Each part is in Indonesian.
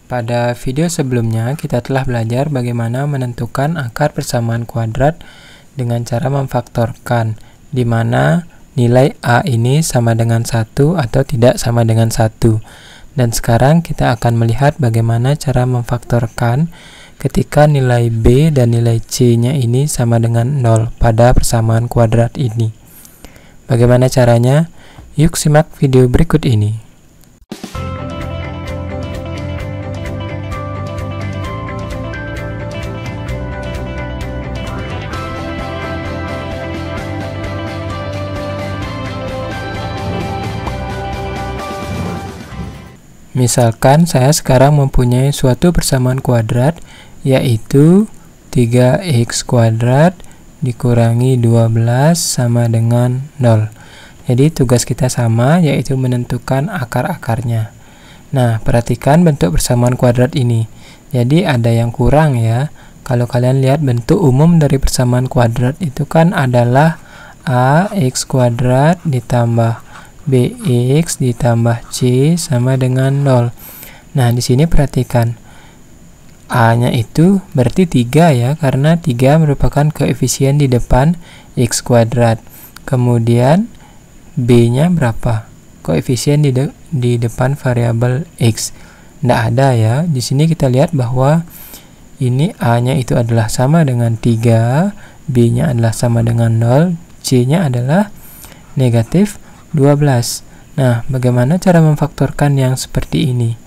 Pada video sebelumnya, kita telah belajar bagaimana menentukan akar persamaan kuadrat dengan cara memfaktorkan, di mana nilai A ini sama dengan 1 atau tidak sama dengan 1. Dan sekarang kita akan melihat bagaimana cara memfaktorkan ketika nilai B dan nilai C-nya ini sama dengan 0 pada persamaan kuadrat ini. Bagaimana caranya? Yuk simak video berikut ini. Misalkan saya sekarang mempunyai suatu persamaan kuadrat, yaitu 3x kuadrat dikurangi 12 sama dengan 0. Jadi tugas kita sama, yaitu menentukan akar-akarnya. Nah, perhatikan bentuk persamaan kuadrat ini. Jadi ada yang kurang ya. Kalau kalian lihat bentuk umum dari persamaan kuadrat itu kan adalah ax kuadrat ditambah bx ditambah c sama dengan 0. Nah, di sini perhatikan a-nya itu berarti 3 ya, karena 3 merupakan koefisien di depan x kuadrat. Kemudian b-nya berapa? Koefisien di depan variabel x. Tidak ada ya. Di sini kita lihat bahwa ini a-nya itu adalah sama dengan 3, b-nya adalah sama dengan 0, c-nya adalah negatif 12. Nah, bagaimana cara memfaktorkan yang seperti ini?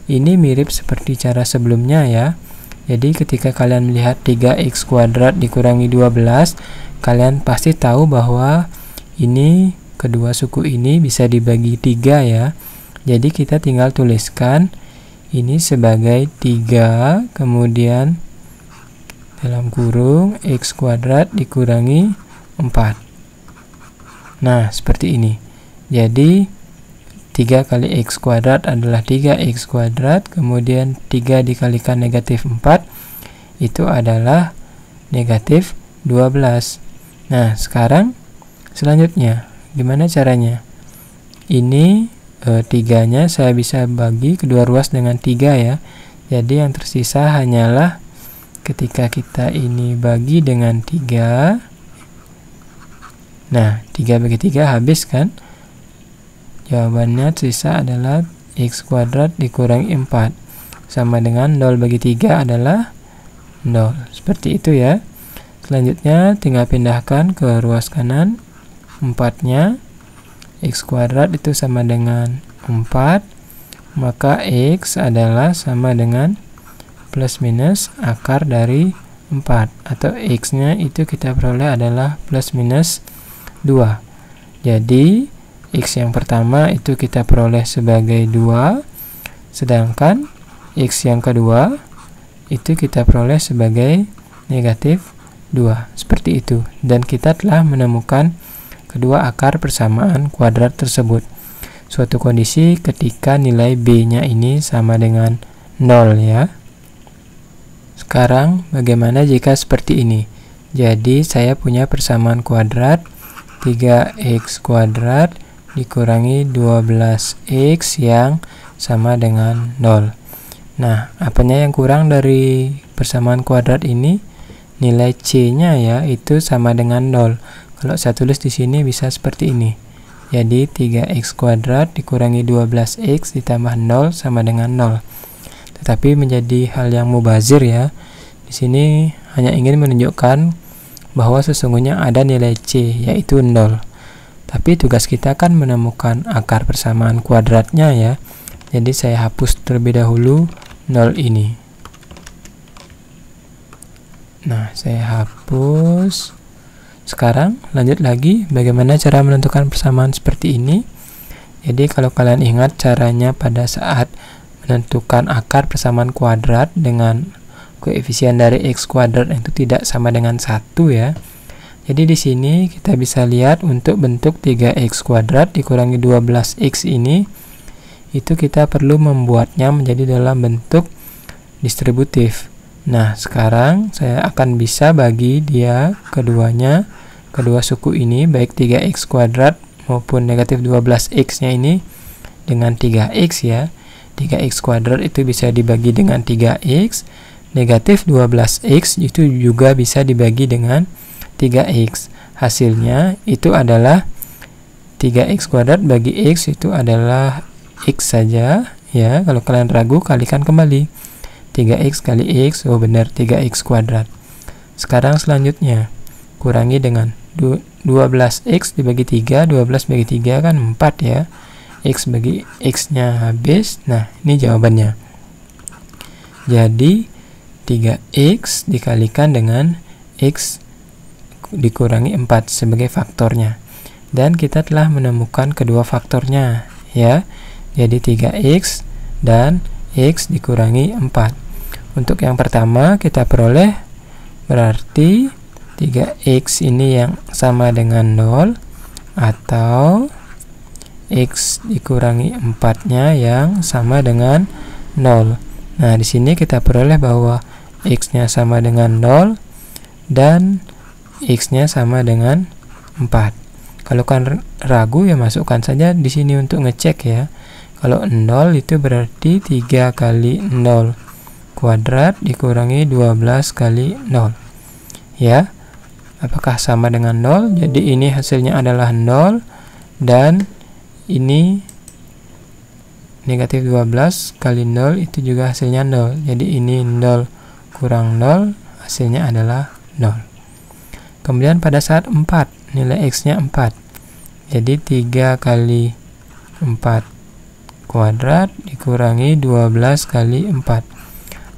Ini mirip seperti cara sebelumnya ya. Jadi ketika kalian melihat 3x kuadrat dikurangi 12, kalian pasti tahu bahwa ini kedua suku ini bisa dibagi 3 ya. Jadi kita tinggal tuliskan ini sebagai 3, kemudian dalam kurung x kuadrat dikurangi 4. Nah, seperti ini. Jadi 3 kali x kuadrat adalah 3x kuadrat, kemudian 3 dikalikan negatif 4 itu adalah negatif 12. Nah, sekarang selanjutnya gimana caranya? Ini 3-nya saya bisa bagi kedua ruas dengan 3 ya. Jadi yang tersisa hanyalah ketika kita ini bagi dengan 3. Nah, 3 bagi 3 habis kan? Jawabannya sisa adalah x kuadrat dikurangi 4 sama dengan 0 bagi 3 adalah 0. Seperti itu ya. Selanjutnya tinggal pindahkan ke ruas kanan 4-nya. X kuadrat itu sama dengan 4, maka x adalah sama dengan plus minus akar dari 4, atau x-nya itu kita peroleh adalah plus minus 2. Jadi x yang pertama itu kita peroleh sebagai 2, sedangkan x yang kedua itu kita peroleh sebagai negatif 2. Seperti itu. Dan kita telah menemukan kedua akar persamaan kuadrat tersebut. Suatu kondisi ketika nilai b-nya ini sama dengan 0 ya. Sekarang bagaimana jika seperti ini? Jadi saya punya persamaan kuadrat 3x kuadrat dikurangi 12x yang sama dengan 0. Nah, apanya yang kurang dari persamaan kuadrat ini? Nilai c-nya ya, itu sama dengan 0. Kalau saya tulis di sini bisa seperti ini. Jadi 3x kuadrat dikurangi 12x ditambah 0 sama dengan 0. Tetapi menjadi hal yang mubazir ya. Di sini hanya ingin menunjukkan bahwa sesungguhnya ada nilai c, yaitu 0. Tapi tugas kita kan menemukan akar persamaan kuadratnya ya. Jadi saya hapus terlebih dahulu 0 ini. Nah, saya hapus. Sekarang lanjut lagi bagaimana cara menentukan persamaan seperti ini. Jadi kalau kalian ingat caranya pada saat menentukan akar persamaan kuadrat dengan koefisien dari x kuadrat itu tidak sama dengan 1 ya. Jadi di sini kita bisa lihat untuk bentuk 3x kuadrat dikurangi 12x ini, itu kita perlu membuatnya menjadi dalam bentuk distributif. Nah, sekarang saya akan bisa bagi dia keduanya, kedua suku ini, baik 3x kuadrat maupun negatif 12x nya ini dengan 3x ya. 3x kuadrat itu bisa dibagi dengan 3x, negatif 12x itu juga bisa dibagi dengan 3x. Hasilnya itu adalah 3x kuadrat bagi x itu adalah x saja ya. Kalau kalian ragu, kalikan kembali 3x kali x, oh benar 3x kuadrat. Sekarang selanjutnya kurangi dengan 12x dibagi 3, 12 bagi 3 kan 4 ya. X bagi x nya habis. Nah, ini jawabannya. Jadi 3x dikalikan dengan x dikurangi 4 sebagai faktornya. Dan kita telah menemukan kedua faktornya ya. Jadi 3x dan x dikurangi 4. Untuk yang pertama kita peroleh berarti 3x ini yang sama dengan 0 atau x dikurangi 4-nya yang sama dengan 0. Nah, di sini kita peroleh bahwa x-nya sama dengan 0 dan x-nya sama dengan 4. Kalau kan ragu ya masukkan saja di sini untuk ngecek ya. Kalau 0 itu berarti 3 kali 0 kuadrat dikurangi 12 kali 0. Ya. Apakah sama dengan 0? Jadi ini hasilnya adalah 0 dan ini negatif 12 kali 0 itu juga hasilnya 0. Jadi ini 0 kurang 0 hasilnya adalah 0. Kemudian pada saat 4 nilai x nya 4. Jadi 3 kali 4 kuadrat dikurangi 12 kali 4.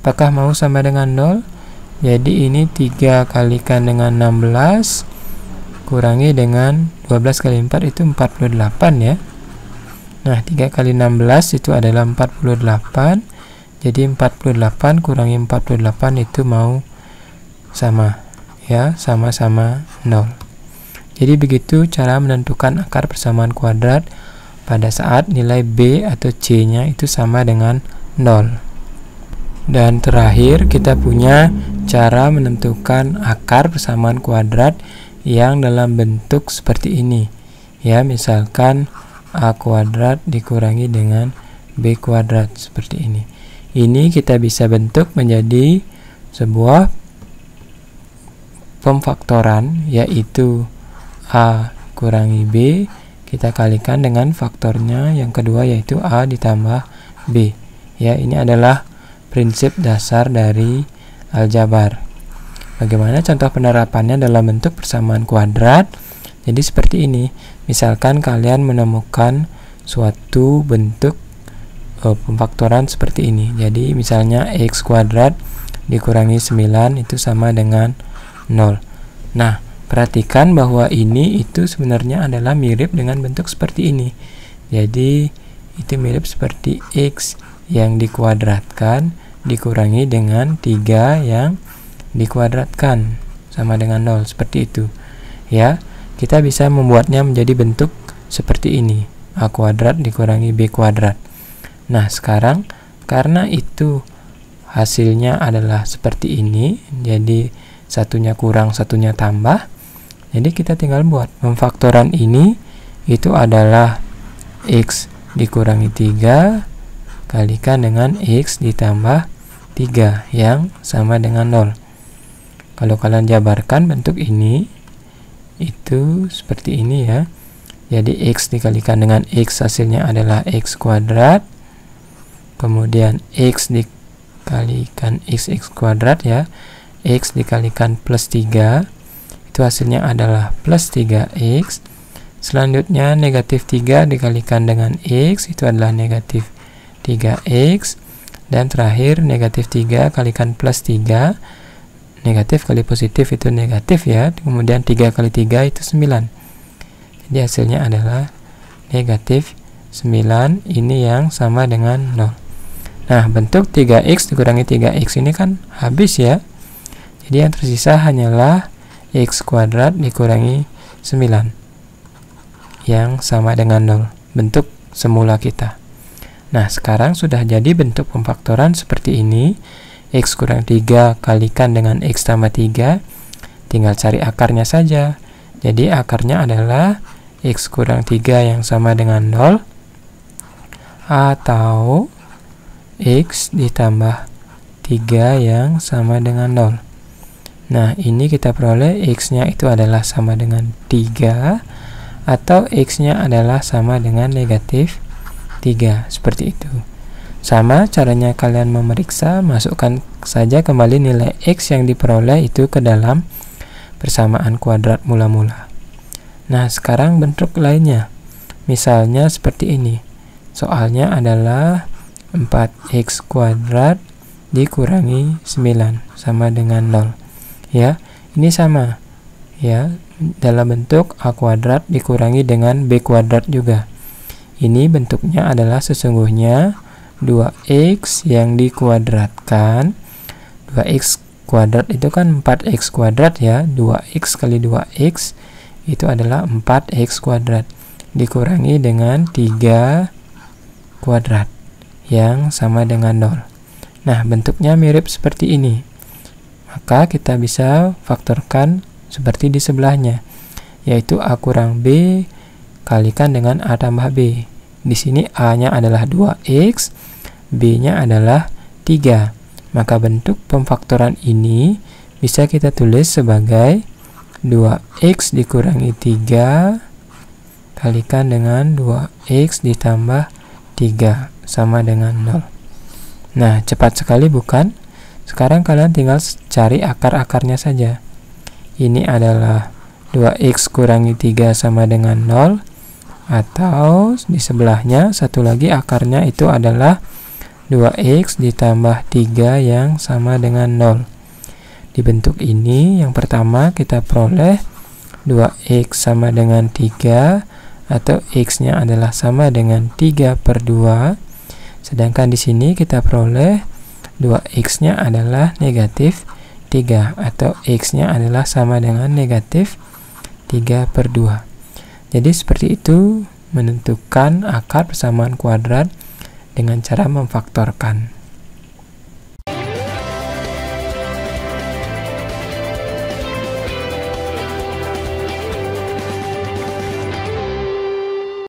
Apakah mau sama dengan 0? Jadi ini 3 kalikan dengan 16 kurangi dengan 12 kali 4 itu 48 ya. Nah, 3 kali 16 itu adalah 48. Jadi 48 kurangi 48 itu mau sama ya, sama-sama 0. Jadi begitu cara menentukan akar persamaan kuadrat pada saat nilai B atau C-nya itu sama dengan 0. Dan terakhir kita punya cara menentukan akar persamaan kuadrat yang dalam bentuk seperti ini. Ya, misalkan A kuadrat dikurangi dengan B kuadrat seperti ini. Ini kita bisa bentuk menjadi sebuah pemfaktoran, yaitu A kurangi B kita kalikan dengan faktornya yang kedua, yaitu A ditambah B. Ya, ini adalah prinsip dasar dari aljabar. Bagaimana contoh penerapannya dalam bentuk persamaan kuadrat? Jadi seperti ini. Misalkan kalian menemukan suatu bentuk pemfaktoran seperti ini. Jadi misalnya x kuadrat dikurangi 9 itu sama dengan 0. Nah, perhatikan bahwa ini itu sebenarnya adalah mirip dengan bentuk seperti ini. Jadi itu mirip seperti x yang dikuadratkan dikurangi dengan 3 yang dikuadratkan sama dengan 0, seperti itu. Ya, kita bisa membuatnya menjadi bentuk seperti ini. A kuadrat dikurangi B kuadrat. Nah, sekarang karena itu hasilnya adalah seperti ini, jadi satunya kurang, satunya tambah. Jadi kita tinggal buat pemfaktoran ini itu adalah x dikurangi 3 kalikan dengan x ditambah 3 yang sama dengan 0. Kalau kalian jabarkan bentuk ini itu seperti ini ya. Jadi x dikalikan dengan x hasilnya adalah x kuadrat. Kemudian x dikalikan x kuadrat ya. X dikalikan plus 3 itu hasilnya adalah plus 3x. Selanjutnya negatif 3 dikalikan dengan x itu adalah negatif 3x. Dan terakhir negatif 3 kalikan plus 3, negatif kali positif itu negatif ya. Kemudian 3 kali 3 itu 9. Jadi hasilnya adalah negatif 9, ini yang sama dengan 0. Nah, bentuk 3x dikurangi 3x ini kan habis ya. Jadi yang tersisa hanyalah x kuadrat dikurangi 9 yang sama dengan 0, bentuk semula kita. Nah, sekarang sudah jadi bentuk pemfaktoran seperti ini. X kurang 3 kalikan dengan x tambah 3. Tinggal cari akarnya saja. Jadi akarnya adalah x kurang 3 yang sama dengan 0. Atau X ditambah 3 yang sama dengan 0. Nah, ini kita peroleh X-nya itu adalah sama dengan 3 atau X-nya adalah sama dengan negatif 3, seperti itu. Sama caranya kalian memeriksa, masukkan saja kembali nilai X yang diperoleh itu ke dalam persamaan kuadrat mula-mula. Nah, sekarang bentuk lainnya. Misalnya seperti ini. Soalnya adalah 4x kuadrat dikurangi 9 sama dengan 0. Ya, ini sama. Ya, dalam bentuk A kuadrat dikurangi dengan B kuadrat juga. Ini bentuknya adalah sesungguhnya 2x yang dikuadratkan. 2x kuadrat itu kan 4x kuadrat ya. 2x kali 2x itu adalah 4x kuadrat dikurangi dengan 3 kuadrat yang sama dengan 0. Nah, bentuknya mirip seperti ini. Maka kita bisa faktorkan seperti di sebelahnya, yaitu A kurang B kalikan dengan A tambah B. Di sini A-nya adalah 2x, B-nya adalah 3. Maka bentuk pemfaktoran ini bisa kita tulis sebagai 2x dikurangi 3 kalikan dengan 2x ditambah 3 sama dengan 0. Nah, cepat sekali bukan? Sekarang kalian tinggal cari akar-akarnya saja. Ini adalah 2x kurangi 3 sama dengan 0, atau di sebelahnya satu lagi akarnya itu adalah 2x ditambah 3 yang sama dengan 0. Di bentuk ini yang pertama kita peroleh 2x sama dengan 3 atau x-nya adalah sama dengan 3/2. Sedangkan di sini kita peroleh 2x-nya adalah negatif 3 atau x-nya adalah sama dengan negatif 3/2. Jadi seperti itu menentukan akar persamaan kuadrat dengan cara memfaktorkan.